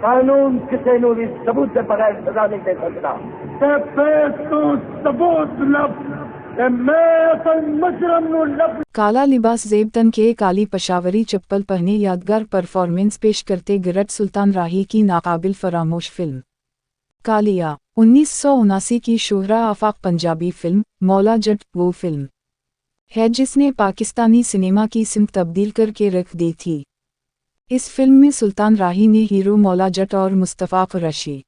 कानून किसी को भी सबूत के बगैर सजा नहीं दे सकता। काला लिबास जेब तन के काली पशावरी चप्पल पहने यादगार परफॉर्मेंस पेश करते गिरट सुल्तान राही की नाकाबिल फरामोश फिल्म कालिया 1979 की शोहरा आफाक पंजाबी फिल्म मौला जट वो फिल्म है जिसने पाकिस्तानी सिनेमा की सिमत तब्दील करके रख दी थी। इस फिल्म में सुल्तान राही ने हीरो मौला जट और मुस्तफ़ा कुरैशी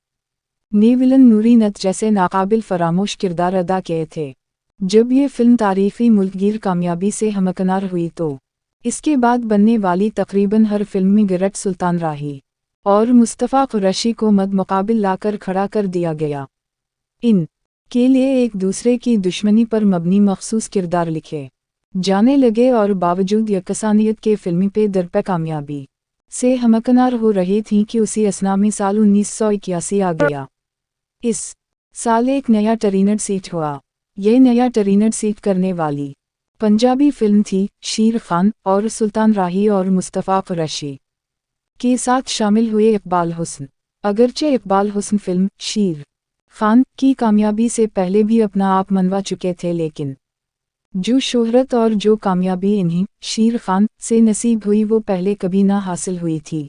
ने विलन नूरी नत जैसे नाकाबिल फरामोश किरदार अदा किए थे। जब ये फिल्म तारीखी मुल्कगीर कामयाबी से हमकनार हुई तो इसके बाद बनने वाली तकरीबन हर फिल्म में गिरट सुल्तान राही और मुस्तफ़ा कुरैशी को मद मुकाबिल लाकर खड़ा कर दिया गया। इन के लिए एक दूसरे की दुश्मनी पर मबनी मखसूस किरदार लिखे जाने लगे और बावजूद यकसानियत के फिल्मी पे दरपे कामयाबी से हमकनार हो रही थी कि उसी असना में साल 1981 आ गया। इस साल एक नया टरीनर सीट हुआ। ये नया टरीनर सीट करने वाली पंजाबी फिल्म थी शेर खान और सुल्तान राही और मुस्तफ़ा कुरैशी के साथ शामिल हुए इकबाल हुस्न। अगरचे इकबाल हुस्न फिल्म शेर खान की कामयाबी से पहले भी अपना आप मनवा चुके थे, लेकिन जो शोहरत और जो कामयाबी इन्हें शेर खान से नसीब हुई वो पहले कभी ना हासिल हुई थी।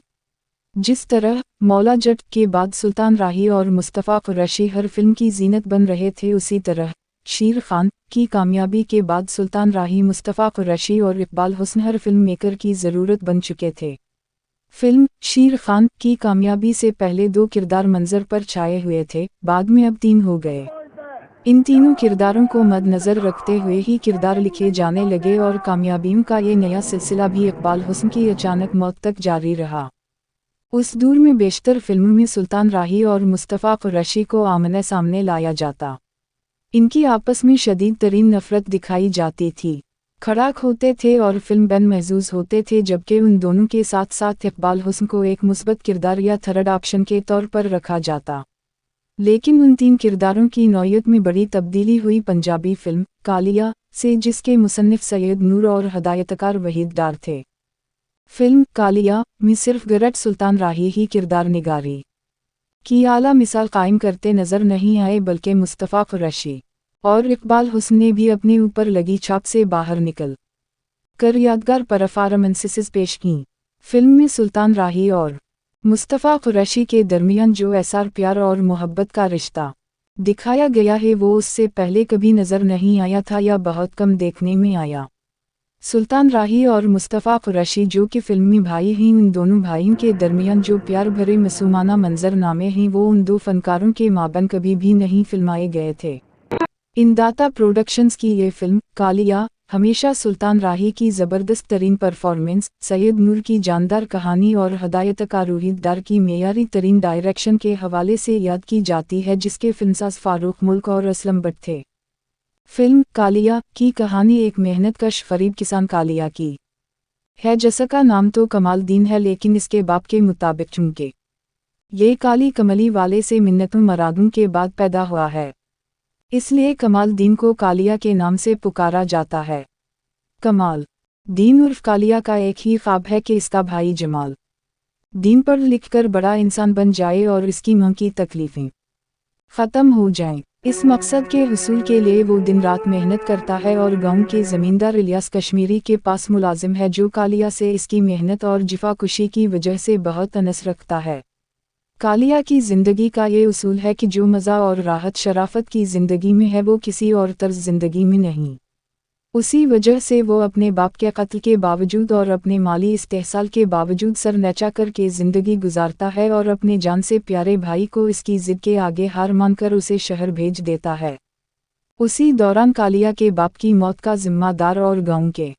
जिस तरह मौला जट के बाद सुल्तान राही और मुस्तफ़ा कुरैशी हर फिल्म की जीनत बन रहे थे, उसी तरह शेर खान की कामयाबी के बाद सुल्तान राही, मुस्तफ़ा कुरैशी और इकबाल हुस्न हर फिल्म मेकर की ज़रूरत बन चुके थे। फिल्म शेर खान की कामयाबी से पहले 2 किरदार मंजर पर छाए हुए थे, बाद में अब 3 हो गए। इन तीनों किरदारों को मद्देनज़र रखते हुए ही किरदार लिखे जाने लगे और कामयाबियों का ये नया सिलसिला भी इकबाल हुस्न की अचानक मौत तक जारी रहा। उस दौर में बेशतर फिल्मों में सुल्तान राही और मुस्तफ़ा कुरैशी को आमने सामने लाया जाता। इनकी आपस में शदीद तरीन नफरत दिखाई जाती थी, खड़ाक होते थे और फिल्म बैन महजूज होते थे, जबकि उन दोनों के साथ साथ इकबाल हुस्न को एक मुस्बत किरदार या थर्ड ऑप्शन के तौर पर रखा जाता। लेकिन उन 3 किरदारों की नौयत में बड़ी तब्दीली हुई पंजाबी फिल्म कालिया से, जिसके मुसन्निफ सैयद नूर और हदायतकार वहीद डार थे। फिल्म कालिया में सिर्फ गिरट सुल्तान राही ही किरदार निगारी की आला मिसाल कायम करते नजर नहीं आए, बल्कि मुस्तफ़ा कुरैशी और इकबाल हुस्न ने भी अपने ऊपर लगी छाप से बाहर निकल कर यादगार परफॉर्मेंसेस पेश की। फिल्म में सुल्तान राही और मुस्तफ़ा कुरैशी के दरमियान जो एसार प्यार और मोहब्बत का रिश्ता दिखाया गया है वो उससे पहले कभी नज़र नहीं आया था या बहुत कम देखने में आया। सुल्तान राही और मुस्तफ़ा कुरैशी जो कि फिल्मी भाई हैं, उन दोनों भाइयों के दरमियान जो प्यार भरे मासूमाना मंजरनामे हैं वो उन 2 फनकारों के माबैन कभी भी नहीं फिल्माए गए थे। इंदाता प्रोडक्शंस की ये फिल्म कालिया हमेशा सुल्तान राही की ज़बरदस्त तरीन परफॉर्मेंस, सैयद नूर की जानदार कहानी और हदायतकार वहीद डार की मेयारी तरीन डायरेक्शन के हवाले से याद की जाती है, जिसके फिल्मसाज फारूक मुल्क और असलम बट थे। फिल्म कालिया की कहानी एक मेहनतकश फरीब किसान कालिया की है, जिसका नाम तो कमाल दीन है, लेकिन इसके बाप के मुताबिक चूंकि ये काली कमली वाले से मिन्नतों मरादों के बाद पैदा हुआ है, इसलिए कमाल दीन को कालिया के नाम से पुकारा जाता है। कमाल दीन उर्फ कालिया का एक ही ख्वाब है कि इसका भाई जमाल दीन पढ़ लिख कर बड़ा इंसान बन जाए और इसकी मां की तकलीफें ख़त्म हो जाएं। इस मकसद के हुसूल के लिए वो दिन रात मेहनत करता है और गांव के ज़मींदार इलियास कश्मीरी के पास मुलाजिम है, जो कालिया से इसकी मेहनत और जिफाकुशी की वजह से बहुत अनस रखता है। कालिया की ज़िंदगी का ये उसूल है कि जो मज़ा और राहत शराफत की ज़िंदगी में है वो किसी और तर्ज ज़िंदगी में नहीं। उसी वजह से वो अपने बाप के कत्ल के बावजूद और अपने माली इस्तेहसाल के बावजूद सर नचा करके ज़िंदगी गुजारता है और अपने जान से प्यारे भाई को इसकी ज़िद के आगे हार मानकर उसे शहर भेज देता है। उसी दौरान कालिया के बाप की मौत का जिम्मेदार और गांव के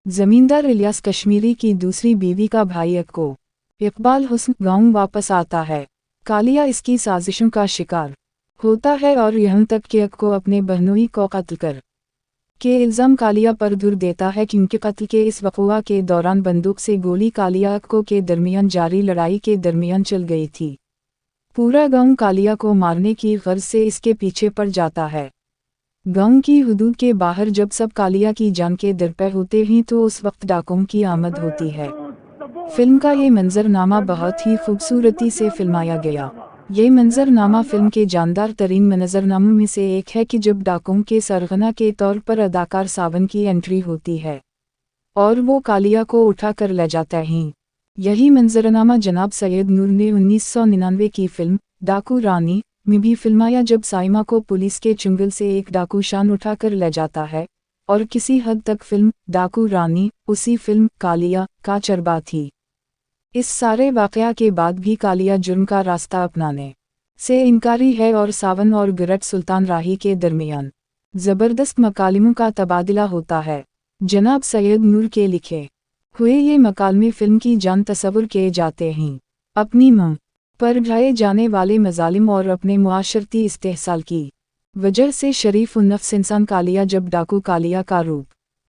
ज़मींदार इलियास कश्मीरी की दूसरी बीवी का भाई अक्को इकबाल हुस्न गांव वापस आता है। कालिया इसकी साजिशों का शिकार होता है और यहाँ तक कि अक्को अपने बहनोई को कत्ल कर के इल्ज़ाम कालिया पर धुर देता है, क्योंकि कत्ल के इस वक़ुआ के दौरान बंदूक से गोली कालिया अक्को के दरमियान जारी लड़ाई के दरमियान चल गई थी। पूरा गांव कालिया को मारने की गर्ज से इसके पीछे पड़ जाता है। गांव की हुदूद के बाहर जब सब कालिया की जान के दरपे होते हैं तो उस वक्त डाकुओं की आमद होती है। फिल्म का ये मंजरनामा बहुत ही खूबसूरती से फिल्माया गया। ये मंजरनामा फिल्म के जानदार तरीन मंजरनामों में से एक है कि जब डाकुओं के सरगना के तौर पर अदाकार सावन की एंट्री होती है और वो कालिया को उठा कर ले जाता है। यही मंजरनामा जनाब सैयद नूर ने 1999 की फिल्म डाकू रानी में भी फिल्माया, जब साइमा को पुलिस के चुंगल से एक डाकू शान उठा कर ले जाता है, और किसी हद तक फिल्म डाकू रानी उसी फिल्म कालिया का चरबा थी। इस सारे वाकया के बाद भी कालिया जुर्म का रास्ता अपनाने से इनकारी है और सावन और गिरट सुल्तान राही के दरमियान ज़बरदस्त मकालिमों का तबादला होता है। जनाब सैयद नूर के लिखे हुए ये मकालमे फिल्म की जान तस्वुर किए जाते हैं। अपनी मुंह पर ढाए जाने वाले मजालिम और अपने मुआशरती इस्तेहसाल की वजह से शरीफ उन्नफ्स इंसान कालिया जब डाकू कालिया का रूप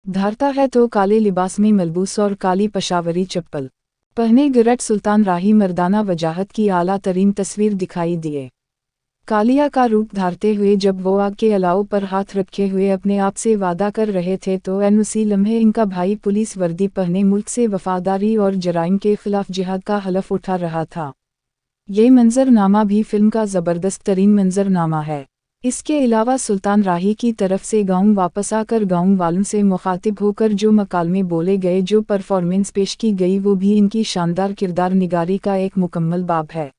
धारता है तो काले लिबास में मलबूस और काली पशावरी चप्पल पहने गिरट सुल्तान राही मर्दाना वजाहत की आला तरीन तस्वीर दिखाई दिए। कालिया का रूप धारते हुए जब वो आग के अलाव पर हाथ रखे हुए अपने आप से वादा कर रहे थे तो उसी लम्हे इनका भाई पुलिस वर्दी पहने मुल्क से वफादारी और जराइम के खिलाफ जिहाद का हलफ उठा रहा था। ये मंजरनामा भी फिल्म का ज़बरदस्त तरीन मंजरनामा है। इसके अलावा सुल्तान राही की तरफ से गाँव वापस आकर गाँव वालों से मुखातिब होकर जो मकालमे बोले गए, जो परफॉर्मेंस पेश की गई, वो भी इनकी शानदार किरदार निगारी का एक मुकम्मल बाब है।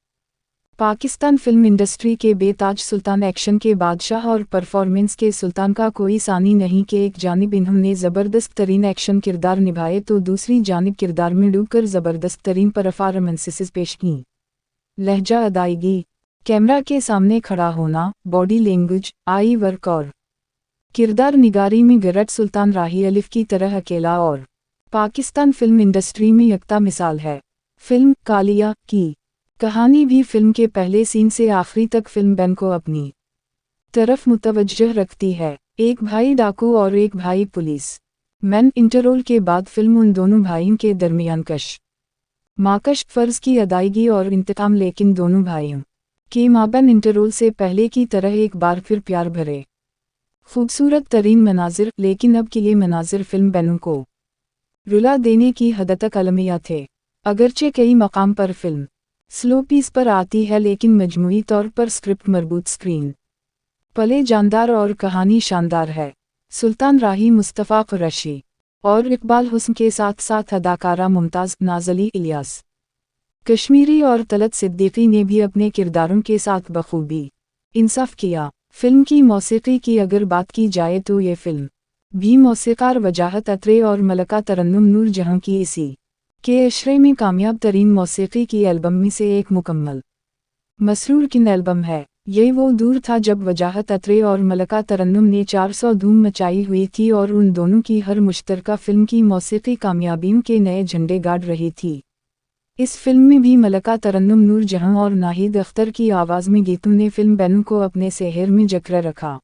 पाकिस्तान फिल्म इंडस्ट्री के बेताज सुल्तान, एक्शन के बादशाह और परफॉर्मेंस के सुल्तान का कोई सानी नहीं कि एक जानिब इन्होंने ज़बरदस्त तरीन एक्शन किरदार निभाए तो दूसरी जानिब किरदार में डूबकर ज़बरदस्त तरीन परफॉर्मेंसेस पेश की। लहजा, अदायगी, कैमरा के सामने खड़ा होना, बॉडी लैंग्वेज, आई वर्क और किरदार निगारी में गिरट सुल्तान राही अलिफ की तरह अकेला और पाकिस्तान फिल्म इंडस्ट्री में यकता मिसाल है। फिल्म कालिया की कहानी भी फिल्म के पहले सीन से आखिरी तक फिल्म बैन को अपनी तरफ मुतवज्जह रखती है। एक भाई डाकू और एक भाई पुलिस मैन इंटररोल के बाद फिल्म उन दोनों भाइयों के दरमियान माकश फ़र्ज की अदायगी और इंतकाम, लेकिन दोनों भाइयों के माबैन इंटररोल से पहले की तरह एक बार फिर प्यार भरे खूबसूरत तरीन मनाजिर, लेकिन अब की ये मनाजिर फिल्म बैनों को रुला देने की हद तक अलमिया थे। अगरचे कई मकाम पर फिल्म स्लो पीस पर आती है, लेकिन मजमूई तौर पर स्क्रिप्ट मरबूत, स्क्रीन पले जानदार और कहानी शानदार है। सुल्तान राही मुस्तफ़ा कुरैशी और इकबाल हुस्न के साथ साथ अदाकारा मुमताज़ नाज़ली इलियास कश्मीरी और तलत सिद्दीकी ने भी अपने किरदारों के साथ बखूबी इंसाफ किया। फिल्म की मौसीकी की अगर बात की जाए तो ये फिल्म भी मौसीकार वजाहत अत्रे और मलका तरन्नुम नूर जहां की इसी के अशरे में कामयाब तरीन मौसीकी की एल्बम में से एक मुकम्मल मसरूर किन एल्बम है। ये वो दूर था जब वजाहत अत्रे और मलका तरन्नुम ने 400 धूम मचाई हुई थी और उन दोनों की हर मुश्तरका फिल्म की मौसीकी कामयाबियों के नए झंडे गाड़ रही थी। इस फिल्म में भी मलका तरन्नुम नूर जहां और नाहिद अख्तर की आवाज़ में गीतों ने फिल्म बैनों को अपने सेहर में जकड़ रखा।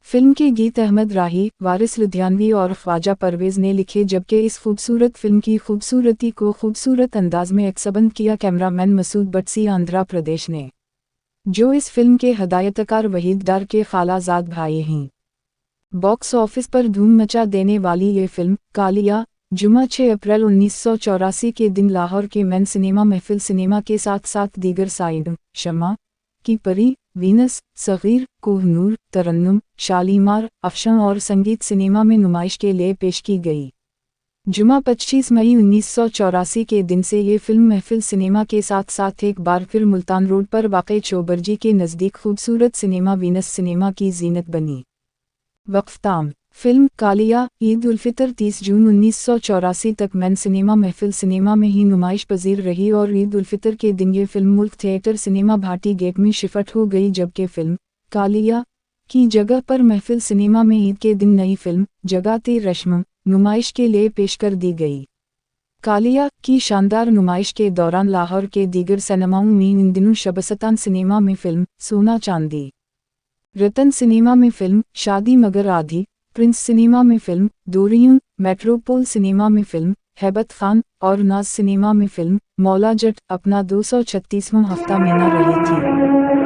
फिल्म के गीत अहमद राही, वारिस लुधियानवी और ख्वाजा परवेज़ ने लिखे, जबकि इस खूबसूरत फिल्म की खूबसूरती को खूबसूरत अंदाज में अक्सबंद किया कैमरामैन मसूद बट्सी आंध्रा प्रदेश ने, जो इस फिल्म के हदायतकार वहीद डार के खालाजाद भाई हैं। बॉक्स ऑफिस पर धूम मचा देने वाली ये फिल्म कालिया जुमा 6 अप्रैल 1984 के दिन लाहौर के मैन सिनेमा महफिल सिनेमा के साथ साथ दीगर साइड शमा की परी, वीनस, सगीर, कोहनूर, तरन्नुम, शालीमार, अफशान और संगीत सिनेमा में नुमाइश के लिए पेश की गई। जुमा 25 मई 1984 के दिन से ये फिल्म महफिल सिनेमा के साथ साथ एक बार फिर मुल्तान रोड पर वाक़े चौबरजी के नज़दीक खूबसूरत सिनेमा वीनस सिनेमा की जीनत बनी। वक्फ़ताम फिल्म कालिया ईद उल फितर 30 जून 1984 तक मैन सिनेमा महफिल सिनेमा में ही नुमाइश पजीर रही और ईद उल फितर के दिन ये फिल्म मुल्क थिएटर सिनेमा भाटी गेट में शिफ्ट हो गई, जबकि फिल्म कालिया की जगह पर महफिल सिनेमा में ईद के दिन नई फिल्म जगाते रश्म नुमाइश के लिए पेश कर दी गई। कालिया की शानदार नुमाइश के दौरान लाहौर के दीगर सिनेमाओं में इन दिनों शबसतान सिनेमा में फिल्म सोना चांदी, रतन सिनेमा में फिल्म शादी मगर आधी, प्रिंस सिनेमा में फिल्म दोरियूं, मेट्रोपोल सिनेमा में फिल्म हैबत खान और नाज सिनेमा में फिल्म मौला जट अपना 236वां हफ्ता मना रही थी।